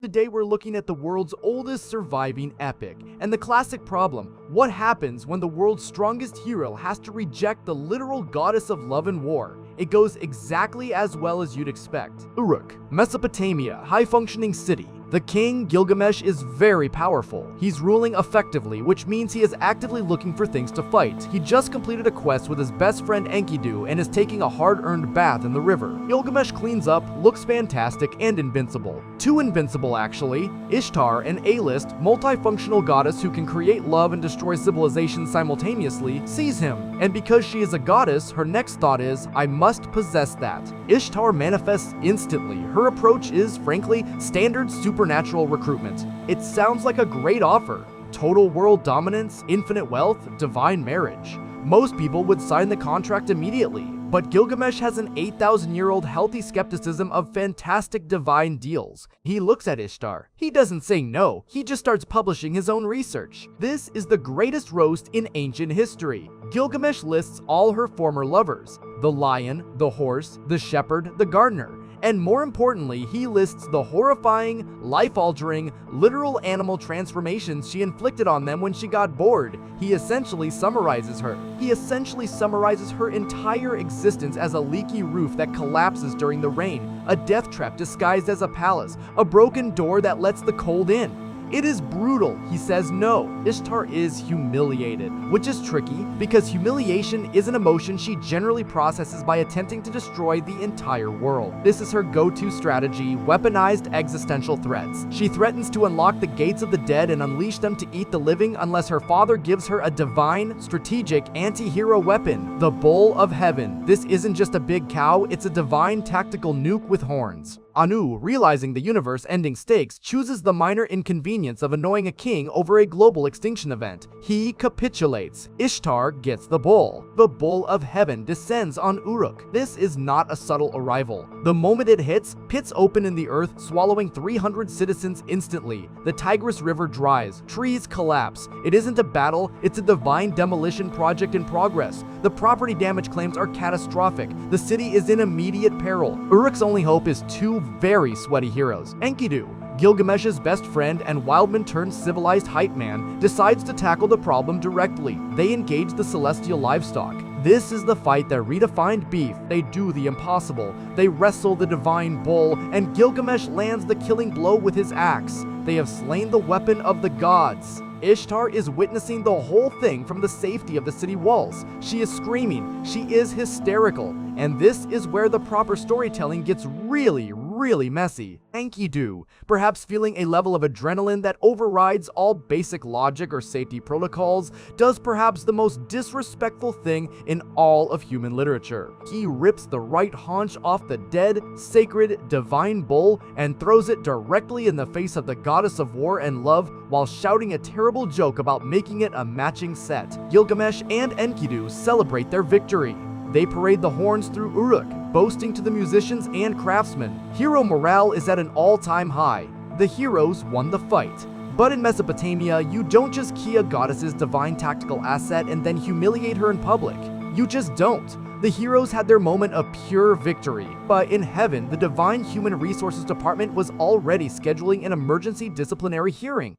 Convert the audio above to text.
Today we're looking at the world's oldest surviving epic, and the classic problem: what happens when the world's strongest hero has to reject the literal goddess of love and war? It goes exactly as well as you'd expect. Uruk, Mesopotamia, high-functioning city. The king, Gilgamesh, is very powerful. He's ruling effectively, which means he is actively looking for things to fight. He just completed a quest with his best friend Enkidu and is taking a hard-earned bath in the river. Gilgamesh cleans up, looks fantastic, and invincible. Too invincible, actually. Ishtar, an A-list, multifunctional goddess who can create love and destroy civilizations simultaneously, sees him. And because she is a goddess, her next thought is, I must possess that. Ishtar manifests instantly. Her approach is, frankly, standard supernatural recruitment. It sounds like a great offer. Total world dominance, infinite wealth, divine marriage. Most people would sign the contract immediately, but Gilgamesh has an 8,000-year-old healthy skepticism of fantastic divine deals. He looks at Ishtar. He doesn't say no, he just starts publishing his own research. This is the greatest roast in ancient history. Gilgamesh lists all her former lovers: the lion, the horse, the shepherd, the gardener. And more importantly, he lists the horrifying, life-altering, literal animal transformations she inflicted on them when she got bored. He essentially summarizes her. He essentially summarizes her entire existence as a leaky roof that collapses during the rain, a death trap disguised as a palace, a broken door that lets the cold in. It is brutal. He says no. Ishtar is humiliated, which is tricky because humiliation is an emotion she generally processes by attempting to destroy the entire world. This is her go-to strategy: weaponized existential threats. She threatens to unlock the gates of the dead and unleash them to eat the living unless her father gives her a divine, strategic, anti-hero weapon: the Bull of Heaven. This isn't just a big cow, it's a divine tactical nuke with horns. Anu, realizing the universe-ending stakes, chooses the minor inconvenience of annoying a king over a global extinction event. He capitulates. Ishtar gets the bull. The Bull of Heaven descends on Uruk. This is not a subtle arrival. The moment it hits, pits open in the earth, swallowing 300 citizens instantly. The Tigris River dries. Trees collapse. It isn't a battle, it's a divine demolition project in progress. The property damage claims are catastrophic. The city is in immediate peril. Uruk's only hope is two very sweaty heroes. Enkidu, Gilgamesh's best friend and wildman-turned-civilized hype man, decides to tackle the problem directly. They engage the celestial livestock. This is the fight that redefined beef. They do the impossible. They wrestle the divine bull, and Gilgamesh lands the killing blow with his axe. They have slain the weapon of the gods. Ishtar is witnessing the whole thing from the safety of the city walls. She is screaming. She is hysterical. And this is where the proper storytelling gets really messy. Enkidu, perhaps feeling a level of adrenaline that overrides all basic logic or safety protocols, does perhaps the most disrespectful thing in all of human literature. He rips the right haunch off the dead, sacred, divine bull and throws it directly in the face of the goddess of war and love while shouting a terrible joke about making it a matching set. Gilgamesh and Enkidu celebrate their victory. They parade the horns through Uruk, boasting to the musicians and craftsmen. Hero morale is at an all-time high. The heroes won the fight. But in Mesopotamia, you don't just key a goddess's divine tactical asset and then humiliate her in public. You just don't. The heroes had their moment of pure victory. But in heaven, the divine human resources department was already scheduling an emergency disciplinary hearing.